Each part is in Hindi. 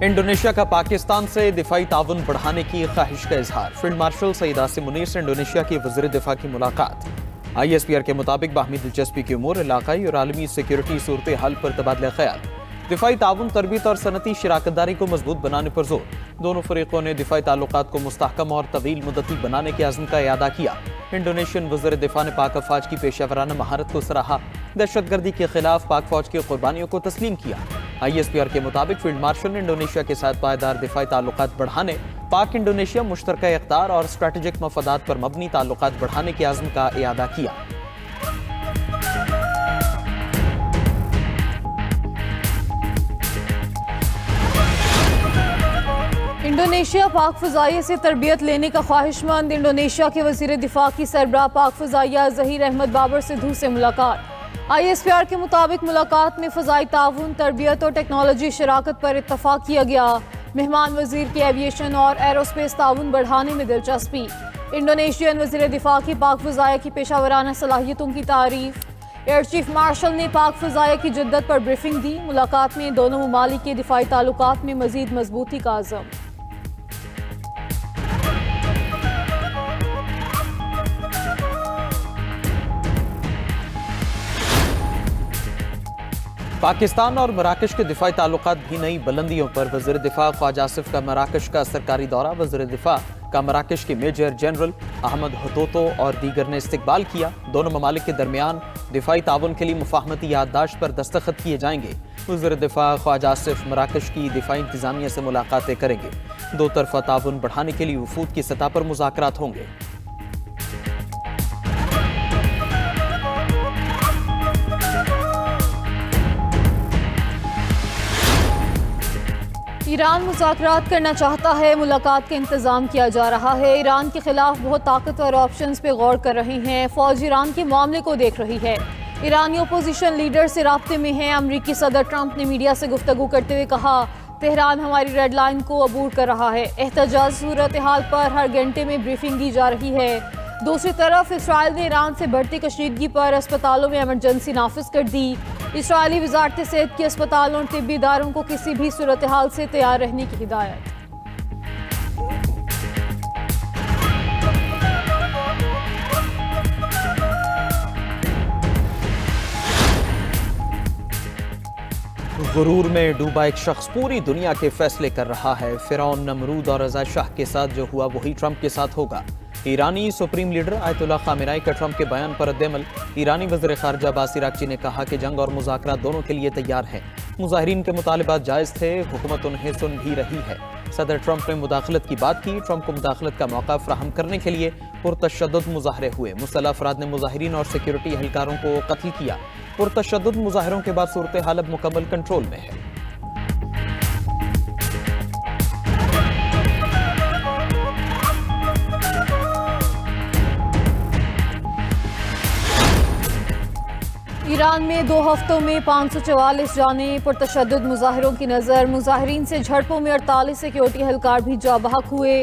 इंडोनेशिया का पाकिस्तान से दिफाई ताउन बढ़ाने की ख्वाहिश का इजहार। फील्ड मार्शल सईद आसिम मुनीर से इंडोनेशिया की वज़ीर दिफा की मुलाकात। ISPR के मुताबिक बाहमी दिलचस्पी की उमूर, इलाकाई और आलमी सिक्योरिटी सूरत हाल पर तबादला ख्याल। दिफाई ताउन, तरबियत और सनती शराकतदारी को मजबूत बनाने पर जोर। दोनों फरीकों ने दिफाई ताल्लुकात को मुस्तहकम और तवील मुद्दती बनाने के अज़्म का इयादा किया। इंडोनेशियन वज़ीर दिफा ने पाक अफवाज की पेशावराना महारत को सराहा। दहशतगर्दी के खिलाफ पाक फौज की कुर्बानियों को तस्लीम किया। ISPR के मुताबिक फील्ड मार्शल ने इंडोनेशिया के साथ पायदार दिफाई ताल्लुकात बढ़ाने, पाक इंडोनेशिया मुश्तरका इख्तियार और स्ट्रेटेजिक मफादात पर मबनी ताल्लुकात बढ़ाने के अज़्म का इयादा किया। इंडोनेशिया पाक फ़ज़ाइया से तरबियत लेने का ख्वाहिशमंद। इंडोनेशिया के वज़ीर दिफा की सरबराह पाक फ़ज़ाइया ज़हीर अहमद बाबर सिद्धू से मुलाकात। ISPR के मुताबिक मुलाकात में फ़ज़ाई ताउन, तरबियत और टेक्नोलॉजी शराकत पर इत्तफ़ाक़ किया गया। मेहमान वज़ीर की एविएशन और एरोस्पेस ताउन बढ़ाने में दिलचस्पी। इंडोनेशियन वज़ीर दिफा की पाक फ़ज़ाइया की पेशावराना सलाहियतों की तारीफ़। एयर चीफ मार्शल ने पाक फ़ज़ाइया की जिद्दत पर ब्रीफिंग दी। मुलाकात में दोनों ममालिक के दिफाई ताल्लुकात में मज़ीद मजबूती का अज़्म। पाकिस्तान और मराकश के दिफाई ताल्लुकात भी नई बुलंदियों पर। वज़ीर दिफा ख्वाजा आसिफ का मराकश का सरकारी दौरा। वज़ीर दिफा का मराकश के मेजर जनरल अहमद हतोतो और दीगर ने इस्तकबाल किया। दोनों ममालिक के दरमियान दिफाई ताउन के लिए मुफाहमती याददाश्त पर दस्तखत किए जाएंगे। वज़ीर दिफा ख्वाजा आसिफ मराकश की दिफाई इंतजामिया से मुलाकातें करेंगे। दो तरफा ताउन बढ़ाने के लिए वफूद की सतह पर मुज़ाकरात होंगे। ईरान मुज़ाकरात करना चाहता है, मुलाकात का इंतज़ाम किया जा रहा है। ईरान के खिलाफ बहुत ताकतवर ऑप्शंस पे गौर कर रहे हैं। फ़ौज ईरान के मामले को देख रही है। ईरानी अपोजिशन लीडर से राब्ते में है। अमरीकी सदर ट्रंप ने मीडिया से गुफ्तगू करते हुए कहा, तेहरान हमारी रेड लाइन को अबूर कर रहा है। एहतजाज सूरत हाल पर हर घंटे में ब्रीफिंग दी जा रही है। दूसरी तरफ इसराइल ने ईरान से बढ़ती कशीदगी पर अस्पतालों में एमरजेंसी नाफिज कर दी। इसराइली वजारत सेहत की अस्पतालों और तिब्बी इदारों को किसी भी सूरत हाल से तैयार रहने की हिदायत। गुरूर में डूबा एक शख्स पूरी दुनिया के फैसले कर रहा है। फिरौन, नमरूद और रज़ा शाह के साथ जो हुआ वही ट्रंप के साथ होगा। ईरानी सुप्रीम लीडर आयतुल्लाह खामेनेई का ट्रंप के बयान पर रद्द-ए-अमल। ईरानी वज़ीर ख़ारिजा अब्बास इराक़ची ने कहा कि जंग और मुज़ाकरात दोनों के लिए तैयार हैं। मुज़ाहिरीन के मुतालिबात जायज़ थे, हुकूमत उन्हें सुन भी रही है। सदर ट्रंप ने मुदाखलत की बात की। ट्रंप को मुदाखलत का मौका फ्राहम करने के लिए पुरतशद्दुद मुज़ाहरे हुए। मुसल्लह अफराद ने मुज़ाहिरीन और सिक्योरिटी एहलकारों को कत्ल किया। पुरतशद्दुद मुज़ाहरों के बाद सूरत हाल अब मुकम्मल कंट्रोल में है। ईरान में 2 हफ्तों में 544 जाने। पुरतशद्दुद मुजाहिरों की नज़र। मुजाहिरीन से झड़पों में 48 सिक्योरिटी एहलकार भी जा बहक हुए।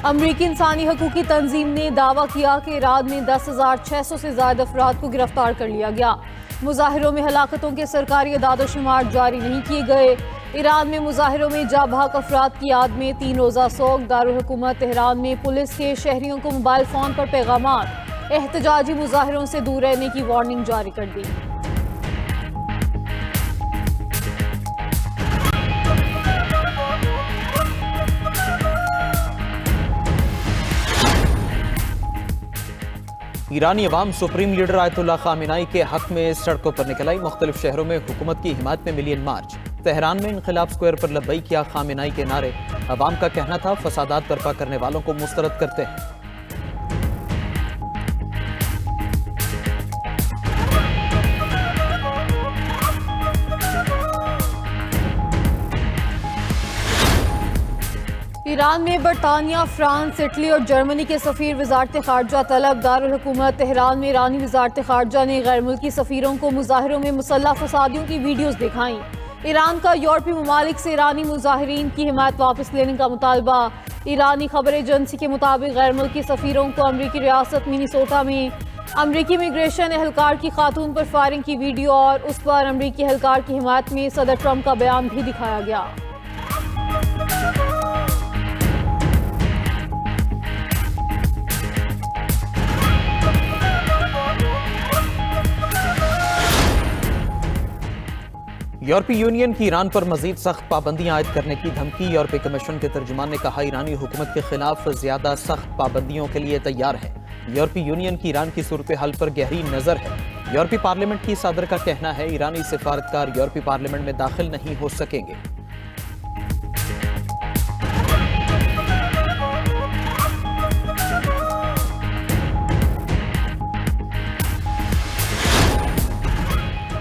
अमरीकी इंसानी हकूकी तंजीम ने दावा किया कि ईरान में 10,600 से ज़्यादा अफराद को गिरफ्तार कर लिया गया। मुजाहिरों में हलाकतों के सरकारी अदाद-ओ-शुमार जारी नहीं किए गए। ईरान में मुजाहिरों में जा बहक अफराद की याद में 3 रोज़ा सोग। दारुल हुकूमत तेहरान में पुलिस के शहरियों को मोबाइल फ़ोन पर पैगामात, एहतजाजी मुजाहिरों से दूर रहने की वार्निंग जारी कर दी। ईरानी अवाम सुप्रीम लीडर आयतुल्लाह खामेनेई के हक में सड़कों पर निकल आई। मुख्तलिफ शहरों में हुकूमत की हिमायत में मिलियन मार्च। तेहरान में इनकलाब स्क्वायर पर लब्बैक किया खामेनेई के नारे। अवाम का कहना था फसादात बर्पा करने वालों को मुस्तरद करते हैं। ईरान में बरतानिया, फ्रांस, इटली और जर्मनी के सफ़ीर वजारत ख़ारजा तलब। दारुल हुकूमत तेहरान में ईरानी वजारत ख़ारजा ने गैर मुल्की सफ़ीरों को मुज़ाहिरों में मुसल्लह फसादियों की वीडियोज़ दिखाईं। ईरान का यूरोपीय ममालिक से ईरानी मुज़ाहिरीन की हिमायत वापस लेने का मुतालबा। ईरानी खबर एजेंसी के मुताबिक गैर मुल्की सफ़ीरों को अमरीकी रियासत मिनीसोटा में अमरीकी इमिग्रेशन एहलकार की खातून पर फायरिंग की वीडियो और उस पर अमरीकी एहलकार की हिमायत में सदर ट्रंप का बयान भी दिखाया गया। यूरोपीय यूनियन की ईरान पर मजीद सख्त पाबंदियां आयद करने की धमकी। यूरोपीय कमीशन के तर्जुमान ने कहा, ईरानी हुकूमत के खिलाफ ज्यादा सख्त पाबंदियों के लिए तैयार है। यूरोपीय यूनियन की ईरान की सूरत हाल पर गहरी नजर है। यूरोपीय पार्लियामेंट की सदर का कहना है, ईरानी सिफारतकार यूरोपीय पार्लियामेंट में दाखिल नहीं हो सकेंगे।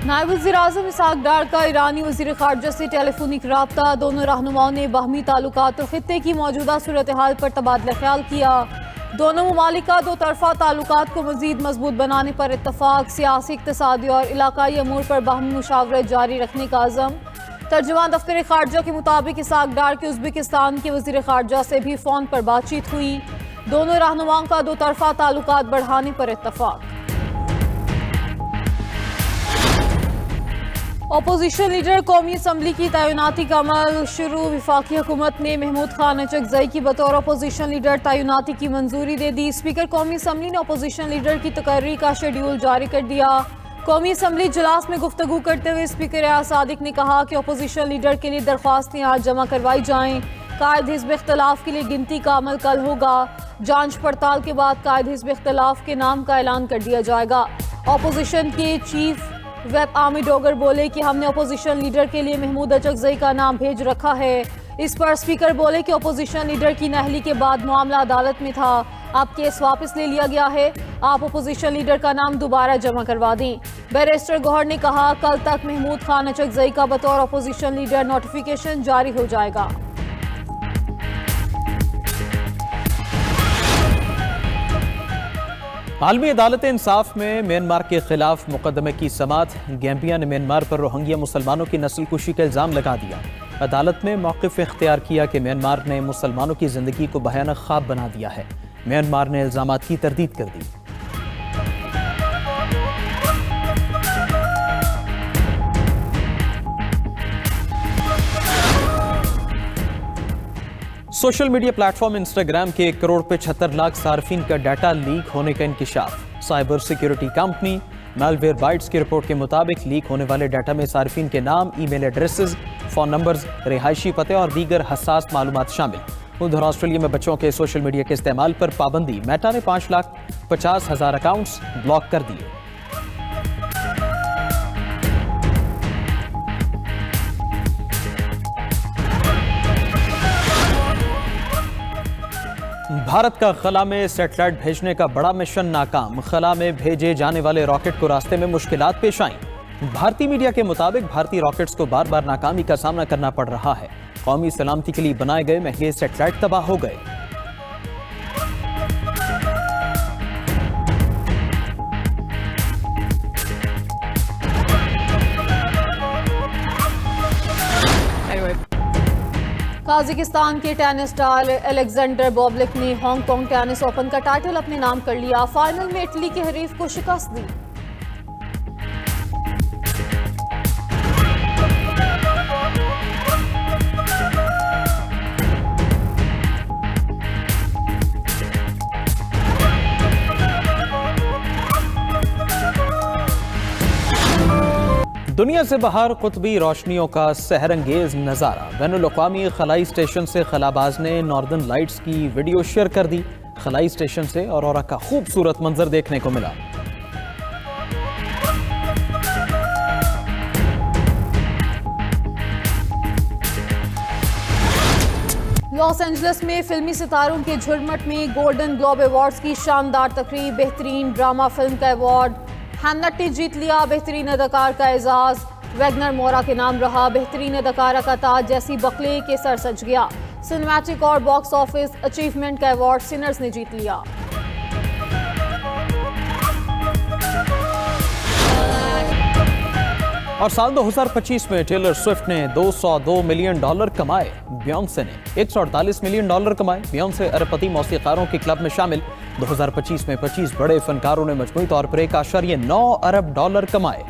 नायब वज़ीर-ए-आज़म इसहाक डार का ईरानी वज़ीर ख़ारजा से टेलीफोनिक राब्ता। दोनों रहनुमाओं ने बाहमी ताल्लुकात और खित्ते की मौजूदा सूरत हाल पर तबादला ख्याल किया। दोनों ममालिक का दो तरफ़ा ताल्लुकात को मज़ीद मजबूत बनाने पर इत्तफ़ाक़। सियासी, इक़्तिसादी और इलाकाई अमूर पर बाहमी मुशावरत जारी रखने का अज़म। तर्जुमान दफ्तर ख़ारजा के मुताबिक इसहाक डार के उज़्बेकिस्तान के वज़ीर ख़ारजा से भी फ़ोन पर बातचीत हुई। दोनों रहनुमाओं का दो तरफ़ा ताल्लुकात बढ़ाने पर इत्तफ़ाक़। अपोजिशन लीडर कौमी असम्बली की तैनाती का अमल शुरू। वफाकी हुकूमत ने महमूद खान अचकजई की बतौर अपोजिशन लीडर तैनाती की मंजूरी दे दी। स्पीकर कौमी असम्बली ने अपोजिशन लीडर की तकर्री का शेड्यूल जारी कर दिया। कौमी असम्बली इजलास में गुफ्तगू करते हुए स्पीकर रियाज सादिक ने कहा कि अपोजिशन लीडर के लिए दरख्वास्तें आज जमा करवाई जाएं। कायद हिज़्ब इख्तलाफ के लिए गिनती का अमल कल होगा। जांच पड़ताल के बाद कायद हिज़्ब इख्तलाफ के नाम का ऐलान कर दिया जाएगा। अपोजिशन के चीफ वेब आमी डोगर बोले कि हमने अपोजिशन लीडर के लिए महमूद अचकजई का नाम भेज रखा है। इस पर स्पीकर बोले कि अपोजिशन लीडर की नहली के बाद मामला अदालत में था, अब केस वापस ले लिया गया है। आप अपोजिशन लीडर का नाम दोबारा जमा करवा दें। बैरिस्टर गौहर ने कहा, कल तक महमूद खान अचकजई का बतौर अपोजिशन लीडर नोटिफिकेशन जारी हो जाएगा। आलमी अदालत इंसाफ में म्यांमार के खिलाफ मुकदमे की समाअत। गैम्बिया ने म्यांमार पर रोहिंग्या मुसलमानों की नस्लकुशी का इल्जाम लगा दिया। अदालत ने मौक़िफ़ इख्तियार किया कि म्यांमार ने मुसलमानों की जिंदगी को भयानक ख्वाब बना दिया है। म्यांमार ने इल्जामात की तरदीद कर दी। सोशल मीडिया प्लेटफॉर्म इंस्टाग्राम के 1,75,00,000 सार्फिन का डाटा लीक होने का इंकिशाफ। Cyber security company Malwarebytes की रिपोर्ट के मुताबिक लीक होने वाले डाटा में सार्फिन के नाम, ईमेल एड्रेसेस, फ़ोन नंबर्स, रिहायशी पते और दीगर हसास मालूमात शामिल। उधर ऑस्ट्रेलिया में बच्चों के सोशल मीडिया के इस्तेमाल पर पाबंदी। मेटा ने 5,50,000 अकाउंट्स ब्लॉक कर दिए। भारत का खला में सैटेलाइट भेजने का बड़ा मिशन नाकाम। खला में भेजे जाने वाले रॉकेट को रास्ते में मुश्किलात पेश आईं। भारतीय मीडिया के मुताबिक भारतीय रॉकेट्स को बार बार नाकामी का सामना करना पड़ रहा है। कौमी सलामती के लिए बनाए गए महंगे सैटेलाइट तबाह हो गए। काज़ाकिस्तान के टेनिस स्टार अलेक्जेंडर बोबलिक ने हांगकांग टेनिस ओपन का टाइटल अपने नाम कर लिया। फाइनल में इटली के हरीफ को शिकस्त दी। दुनिया से बाहर कुतबी रोशनियों का सहरंगेज नज़ारा। बैनुल-अक़वामी खलाई स्टेशन से खलाबाज ने नॉर्दर्न लाइट्स की वीडियो शेयर कर दी। खलाई स्टेशन से औरोरा का खूबसूरत मंजर देखने को मिला। लॉस एंजलिस में फिल्मी सितारों के झुरमट में गोल्डन ग्लोब अवार्ड्स की शानदार तकरीब। बेहतरीन ड्रामा फिल्म का अवार्ड हैमनेट ने जीत लिया। बेहतरीन अदाकार का एजाज वैगनर मोरा के नाम रहा। बेहतरीन अदाकारा का ताज जैसी बकले के सर सज गया। सिनेमैटिक और बॉक्स ऑफिस अचीवमेंट का अवार्ड सिनर्स ने जीत लिया। और साल 2025 में टेलर स्विफ्ट ने $202 मिलियन कमाए। बियॉन्से ने $148 मिलियन कमाए। बियॉन्से अरबपति मौसीकारों के क्लब में शामिल। 2025 में 25 बड़े फनकारों ने मजमूई तौर पर $1.9 अरब कमाए।